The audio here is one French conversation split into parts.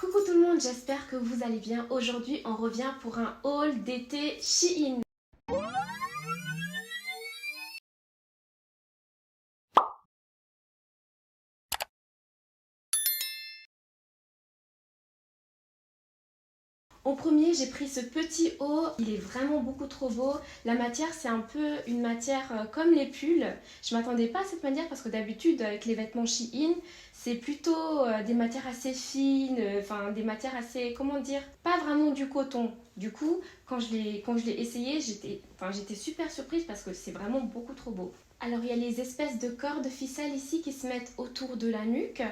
Coucou tout le monde, j'espère que vous allez bien. Aujourd'hui, on revient pour un haul d'été Shein. En premier, j'ai pris ce petit haut, il est vraiment beaucoup trop beau. La matière, c'est un peu une matière comme les pulls. Je m'attendais pas à cette manière parce que d'habitude, avec les vêtements Shein, c'est plutôt des matières assez fines, enfin des matières assez, comment dire, pas vraiment du coton. Du coup, quand je l'ai essayé, j'étais super surprise parce que c'est vraiment beaucoup trop beau. Alors, il y a les espèces de cordes ficelle ici qui se mettent autour de la nuque.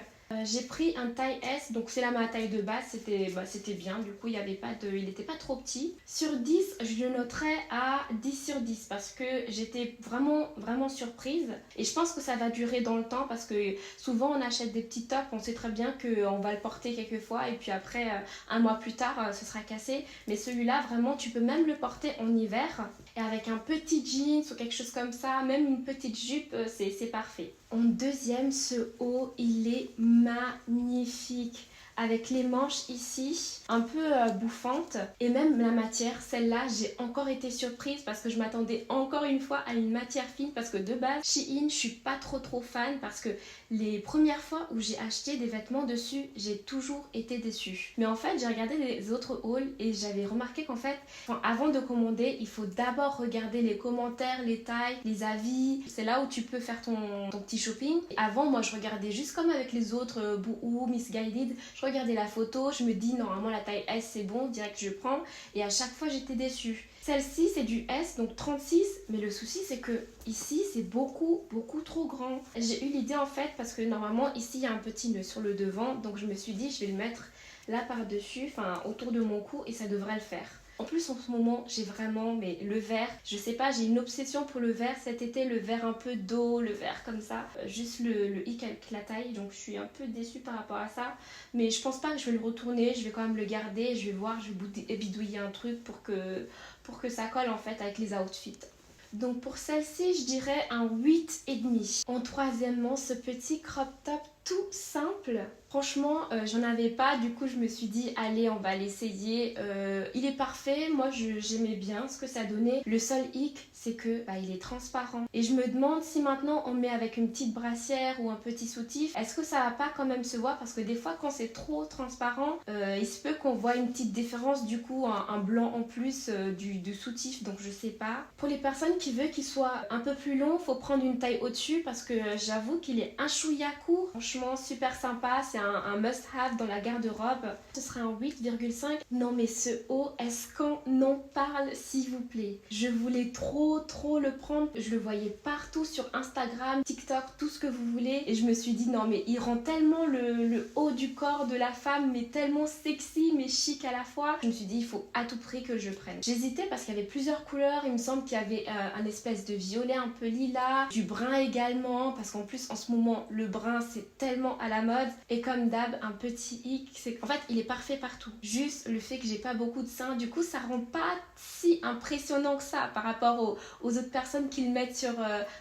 J'ai pris un taille S, donc c'est là ma taille de base, c'était bien, du coup il n'était pas trop petit. Sur 10, je le noterais à 10 sur 10 parce que j'étais vraiment surprise. Et je pense que ça va durer dans le temps parce que souvent on achète des petits tops, on sait très bien qu'on va le porter quelques fois et puis après, un mois plus tard, ce sera cassé. Mais celui-là, vraiment, tu peux même le porter en hiver. Et avec un petit jeans ou quelque chose comme ça, même une petite jupe, c'est parfait. En deuxième, ce haut, il est magnifique. Avec les manches ici, un peu bouffantes. Et même la matière, celle-là, j'ai encore été surprise parce que je m'attendais encore une fois à une matière fine. Parce que de base, Shein, je suis pas trop fan parce que les premières fois où j'ai acheté des vêtements dessus, j'ai toujours été déçue. Mais en fait, j'ai regardé les autres hauls et j'avais remarqué qu'en fait, avant de commander, il faut d'abord regarder les commentaires, les tailles, les avis. C'est là où tu peux faire ton petit shopping. Avant, moi, je regardais juste comme avec les autres, Boohoo, Missguided. Je regardais la photo, je me dis normalement la taille S c'est bon, direct je prends. Et à chaque fois, j'étais déçue. Celle-ci, c'est du S, donc 36. Mais le souci, c'est que ici, c'est beaucoup trop grand. J'ai eu l'idée en fait, parce que normalement, ici, il y a un petit nœud sur le devant. Donc je me suis dit, je vais le mettre là par-dessus, enfin autour de mon cou, et ça devrait le faire. En plus, en ce moment, j'ai vraiment, mais le vert, je sais pas, j'ai une obsession pour le vert. Cet été, le vert un peu d'eau, le vert comme ça. Juste le hic avec la taille, donc je suis un peu déçue par rapport à ça. Mais je pense pas que je vais le retourner, je vais quand même le garder. Je vais voir, je vais bidouiller un truc pour que ça colle en fait avec les outfits. Donc pour celle-ci, je dirais un 8,5. En troisièmement, ce petit crop top tout simple. Franchement, j'en avais pas, du coup je me suis dit allez, on va l'essayer. Il est parfait, moi j'aimais bien ce que ça donnait. Le seul hic, c'est que il est transparent. Et je me demande si maintenant on le met avec une petite brassière ou un petit soutif, est-ce que ça va pas quand même se voir? Parce que des fois quand c'est trop transparent, il se peut qu'on voit une petite différence, du coup un blanc en plus du soutif, donc je sais pas. Pour les personnes qui veulent qu'il soit un peu plus long, faut prendre une taille au-dessus parce que j'avoue qu'il est un chouïa court. Franchement super sympa, c'est un must-have dans la garde-robe. Ce sera un 8,5. Non mais ce haut, est-ce qu'on en parle s'il vous plaît? Je voulais trop le prendre. Je le voyais partout sur Instagram, TikTok, tout ce que vous voulez. Et je me suis dit non mais il rend tellement le haut du corps de la femme, mais tellement sexy mais chic à la fois. Je me suis dit il faut à tout prix que je prenne. J'hésitais parce qu'il y avait plusieurs couleurs. Il me semble qu'il y avait un espèce de violet un peu lilas, du brun également, parce qu'en plus en ce moment le brun c'est tellement à la mode. Et comme d'hab, un petit hic, c'est qu'en fait il est parfait partout. Juste le fait que j'ai pas beaucoup de seins, du coup ça rend pas si impressionnant que ça par rapport aux autres personnes qui le mettent sur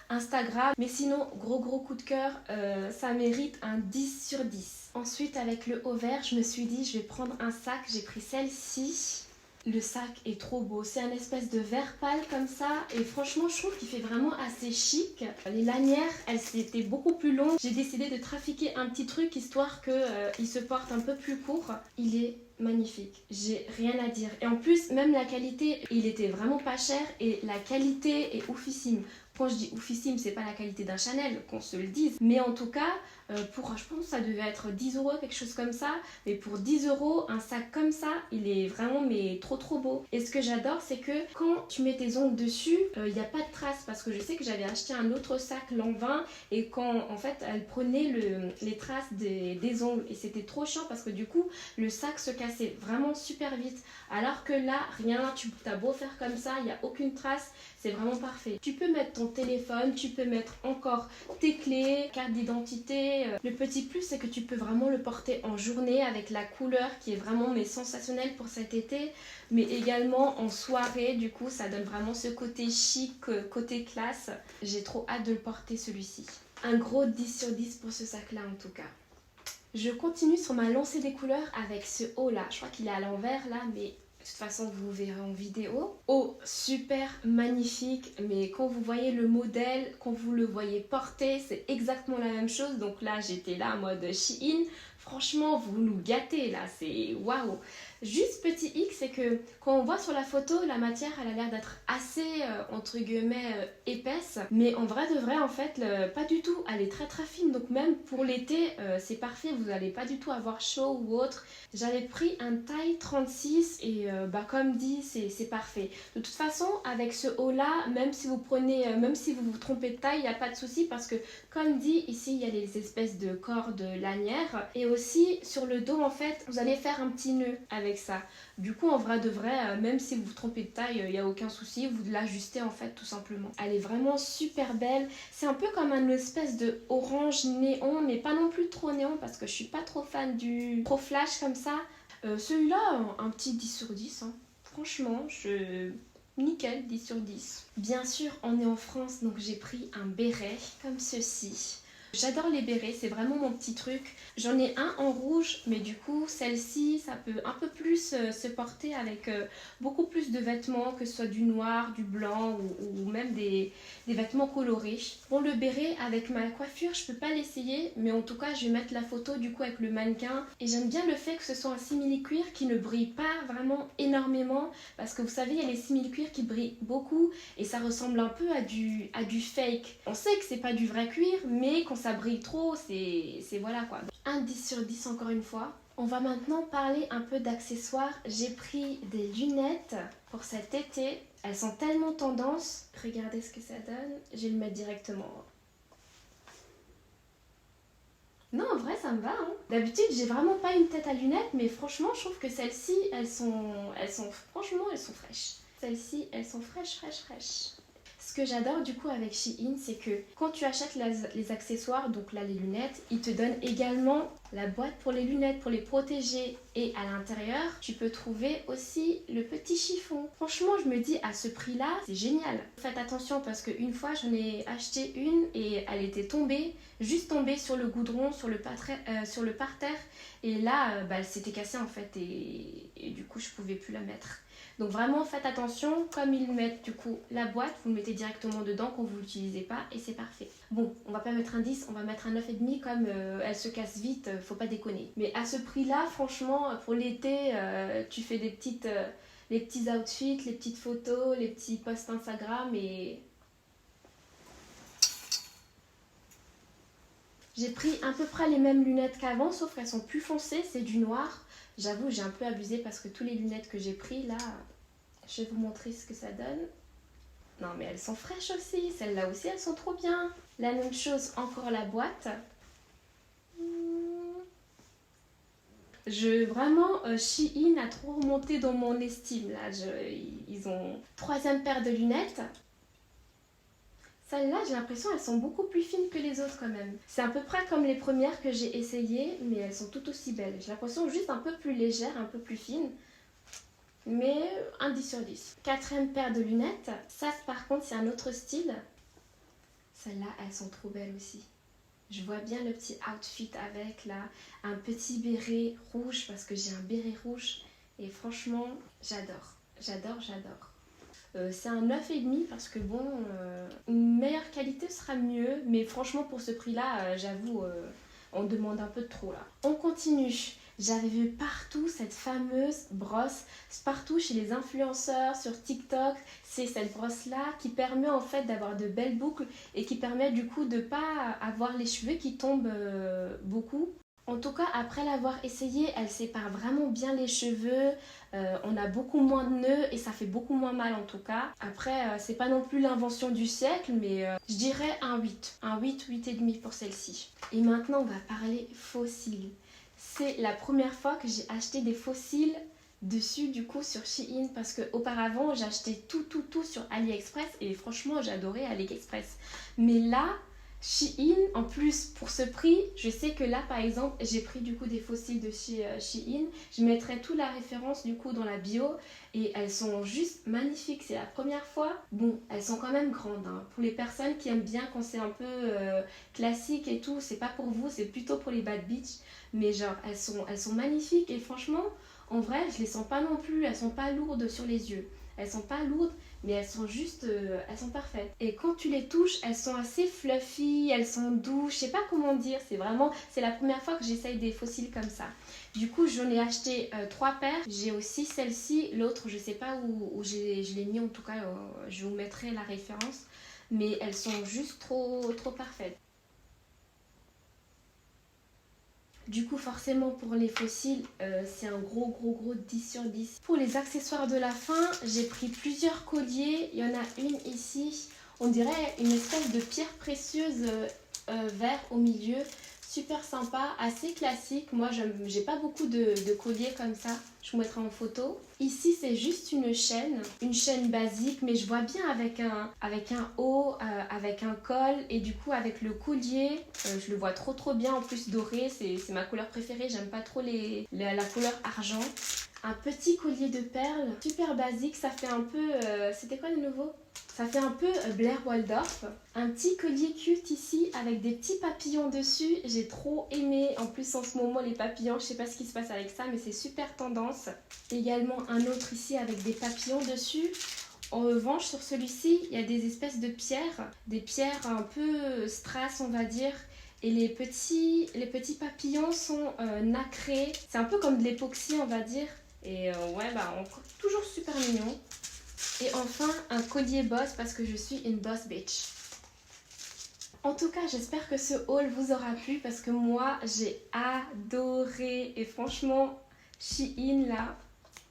Instagram. Mais sinon, gros coup de cœur, ça mérite un 10 sur 10. Ensuite, avec le haut vert, je me suis dit je vais prendre un sac. J'ai pris celle-ci. Le sac est trop beau, c'est un espèce de vert pâle comme ça et franchement je trouve qu'il fait vraiment assez chic. Les lanières, elles étaient beaucoup plus longues. J'ai décidé de trafiquer un petit truc histoire qu'il se porte un peu plus court. Il est magnifique, j'ai rien à dire. Et en plus, même la qualité, il était vraiment pas cher et la qualité est oufissime. Quand je dis oufissime, c'est pas la qualité d'un Chanel, qu'on se le dise. Mais en tout cas, je pense que ça devait être 10 euros, quelque chose comme ça. Mais pour 10 euros, un sac comme ça, il est vraiment mais trop beau. Et ce que j'adore, c'est que quand tu mets tes ongles dessus, il n'y a pas de traces. Parce que je sais que j'avais acheté un autre sac Lanvin et quand en fait elle prenait les traces des ongles. Et c'était trop chiant parce que du coup, le sac se cassait vraiment super vite. Alors que là, rien, tu as beau faire comme ça, il n'y a aucune trace. C'est vraiment parfait. Tu peux mettre ton téléphone, tu peux mettre encore tes clés, carte d'identité. Le petit plus, c'est que tu peux vraiment le porter en journée avec la couleur qui est vraiment mais sensationnelle pour cet été. Mais également en soirée, du coup, ça donne vraiment ce côté chic, côté classe. J'ai trop hâte de le porter celui-ci. Un gros 10 sur 10 pour ce sac-là en tout cas. Je continue sur ma lancée des couleurs avec ce haut là. Je crois qu'il est à l'envers là, mais de toute façon vous verrez en vidéo. Oh, super magnifique, mais quand vous voyez le modèle, quand vous le voyez porter, c'est exactement la même chose. Donc là, j'étais là en mode Shein. Franchement, vous nous gâtez là, c'est waouh! Juste petit hic, c'est que quand on voit sur la photo, la matière elle a l'air d'être assez entre guillemets épaisse, mais en vrai de vrai en fait pas du tout, elle est très très fine, donc même pour l'été c'est parfait, vous n'allez pas du tout avoir chaud ou autre. J'avais pris un taille 36 et comme dit c'est parfait. De toute façon avec ce haut là, même si vous prenez, même si vous vous trompez de taille, il n'y a pas de souci parce que comme dit ici il y a les espèces de cordes lanières et aussi sur le dos en fait vous allez faire un petit nœud avec ça. Du coup en vrai de vrai, même si vous vous trompez de taille, il n'y a aucun souci, vous l'ajustez en fait tout simplement. Elle est vraiment super belle, c'est un peu comme une espèce de orange néon, mais pas non plus trop néon parce que je suis pas trop fan du trop flash comme ça. Celui-là, un petit 10 sur 10, hein. Franchement, nickel, 10 sur 10. Bien sûr, on est en France, donc j'ai pris un béret comme ceci. J'adore les bérets, c'est vraiment mon petit truc. J'en ai un en rouge, mais du coup, celle-ci, ça peut un peu plus se porter avec beaucoup plus de vêtements, que ce soit du noir, du blanc ou même des vêtements colorés. Bon, le béret, avec ma coiffure, je peux pas l'essayer, mais en tout cas, je vais mettre la photo du coup avec le mannequin. Et j'aime bien le fait que ce soit un simili-cuir qui ne brille pas vraiment énormément, parce que vous savez, il y a les simili-cuirs qui brillent beaucoup et ça ressemble un peu à du fake. On sait que c'est pas du vrai cuir, mais quand ça brille trop, c'est voilà quoi. Un 10 sur 10 encore une fois. On va maintenant parler un peu d'accessoires. J'ai pris des lunettes pour cet été. Elles sont tellement tendance. Regardez ce que ça donne. Je vais le mettre directement. Non, en vrai, ça me va. Hein. D'habitude, j'ai vraiment pas une tête à lunettes, mais franchement, je trouve que celles-ci, franchement, elles sont fraîches. Celles-ci, elles sont fraîches. Ce que j'adore du coup avec Shein, c'est que quand tu achètes les accessoires, donc là les lunettes, ils te donnent également la boîte pour les lunettes, pour les protéger. Et à l'intérieur, tu peux trouver aussi le petit chiffon. Franchement, je me dis à ce prix-là, c'est génial. Faites attention parce qu'une fois, j'en ai acheté une et elle était tombée, juste tombée sur le goudron, sur le parterre. Et là, elle s'était cassée en fait et du coup, je pouvais plus la mettre. Donc vraiment faites attention, comme ils mettent du coup la boîte, vous le mettez directement dedans quand vous ne l'utilisez pas et c'est parfait. Bon, on va pas mettre un 10, on va mettre un 9,5 comme elle se casse vite, faut pas déconner. Mais à ce prix-là, franchement, pour l'été, tu fais les petits outfits, les petites photos, les petits posts Instagram et... J'ai pris à peu près les mêmes lunettes qu'avant, sauf qu'elles sont plus foncées, c'est du noir. J'avoue, j'ai un peu abusé parce que tous les lunettes que j'ai pris là, je vais vous montrer ce que ça donne. Non mais elles sont fraîches aussi, celles-là aussi elles sont trop bien. La même chose, encore la boîte. Vraiment, Shein a trop remonté dans mon estime là. Ils ont troisième paire de lunettes. Celles-là, j'ai l'impression elles sont beaucoup plus fines que les autres quand même. C'est à peu près comme les premières que j'ai essayées, mais elles sont tout aussi belles. J'ai l'impression juste un peu plus légère, un peu plus fine. Mais un 10 sur 10. Quatrième paire de lunettes. Ça, par contre, c'est un autre style. Celles-là, elles sont trop belles aussi. Je vois bien le petit outfit avec, là. Un petit béret rouge, parce que j'ai un béret rouge. Et franchement, j'adore. C'est un 9,5 parce que bon, une meilleure qualité sera mieux. Mais franchement, pour ce prix-là, j'avoue, on demande un peu de trop là. On continue. J'avais vu partout cette fameuse brosse, partout chez les influenceurs, sur TikTok. C'est cette brosse-là qui permet en fait d'avoir de belles boucles et qui permet du coup de ne pas avoir les cheveux qui tombent beaucoup. En tout cas, après l'avoir essayée, elle sépare vraiment bien les cheveux. On a beaucoup moins de nœuds et ça fait beaucoup moins mal en tout cas. Après, c'est pas non plus l'invention du siècle, mais je dirais un 8. Un 8,5 pour celle-ci. Et maintenant, on va parler fossiles. C'est la première fois que j'ai acheté des fossiles dessus du coup sur Shein parce que auparavant j'achetais tout sur AliExpress et franchement j'adorais AliExpress. Mais là, Shein, en plus pour ce prix, je sais que là par exemple j'ai pris du coup des fossiles de chez Shein. Je mettrai toute la référence du coup dans la bio et elles sont juste magnifiques. C'est la première fois. Bon, elles sont quand même grandes, hein. Pour les personnes qui aiment bien quand c'est un peu classique et tout, c'est pas pour vous, c'est plutôt pour les bad bitch. Mais genre elles sont magnifiques et franchement en vrai je les sens pas non plus, elles sont pas lourdes sur les yeux. Elles sont pas lourdes, mais elles sont juste, elles sont parfaites. Et quand tu les touches, elles sont assez fluffy, elles sont douces, je sais pas comment dire, c'est la première fois que j'essaye des fossiles comme ça. Du coup, j'en ai acheté 3 paires, j'ai aussi celle-ci, l'autre je sais pas où je l'ai mis, en tout cas je vous mettrai la référence, mais elles sont juste trop parfaites. Du coup, forcément, pour les fossiles, c'est un gros 10 sur 10. Pour les accessoires de la fin, j'ai pris plusieurs colliers. Il y en a une ici, on dirait une espèce de pierre précieuse vert au milieu. Super sympa, assez classique. Moi, j'ai pas beaucoup de colliers comme ça. Je vous mettrai en photo. Ici, c'est juste une chaîne basique, mais je vois bien avec un haut, avec un col et du coup avec le collier. Je le vois trop bien, en plus doré, c'est ma couleur préférée. J'aime pas trop la couleur argent. Un petit collier de perles, super basique, ça fait un peu... c'était quoi de nouveau? Ça fait un peu Blair Waldorf. Un petit collier cute ici avec des petits papillons dessus. J'ai trop aimé. En plus en ce moment les papillons, je sais pas ce qui se passe avec ça, mais c'est super tendance. Également un autre ici avec des papillons dessus. En revanche sur celui-ci, il y a des espèces de pierres. Des pierres un peu strass on va dire. Et les petits papillons sont nacrés. C'est un peu comme de l'époxy on va dire. Et ouais, bah toujours super mignon. Et enfin, un collier boss parce que je suis une boss bitch. En tout cas, j'espère que ce haul vous aura plu parce que moi, j'ai adoré. Et franchement, Shein là.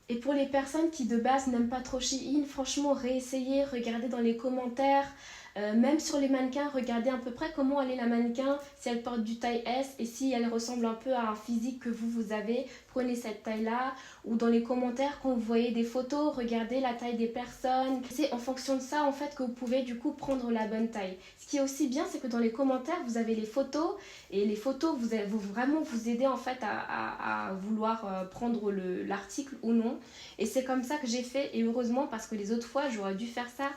Et pour les personnes qui de base n'aiment pas trop Shein, franchement, réessayez, regardez dans les commentaires. Même sur les mannequins, regardez à peu près comment elle est la mannequin, si elle porte du taille S et si elle ressemble un peu à un physique que vous avez, prenez cette taille-là. Ou dans les commentaires, quand vous voyez des photos, regardez la taille des personnes. C'est en fonction de ça en fait que vous pouvez du coup prendre la bonne taille. Ce qui est aussi bien, c'est que dans les commentaires, vous avez les photos et les photos vous vraiment vous aider en fait à vouloir prendre l'article ou non. Et c'est comme ça que j'ai fait et heureusement parce que les autres fois, j'aurais dû faire ça.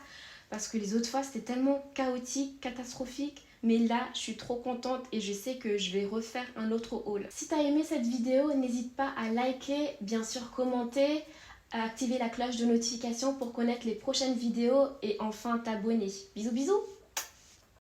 Parce que les autres fois, c'était tellement chaotique, catastrophique. Mais là, je suis trop contente et je sais que je vais refaire un autre haul. Si tu as aimé cette vidéo, n'hésite pas à liker, bien sûr commenter, à activer la cloche de notification pour connaître les prochaines vidéos et enfin t'abonner. Bisous bisous!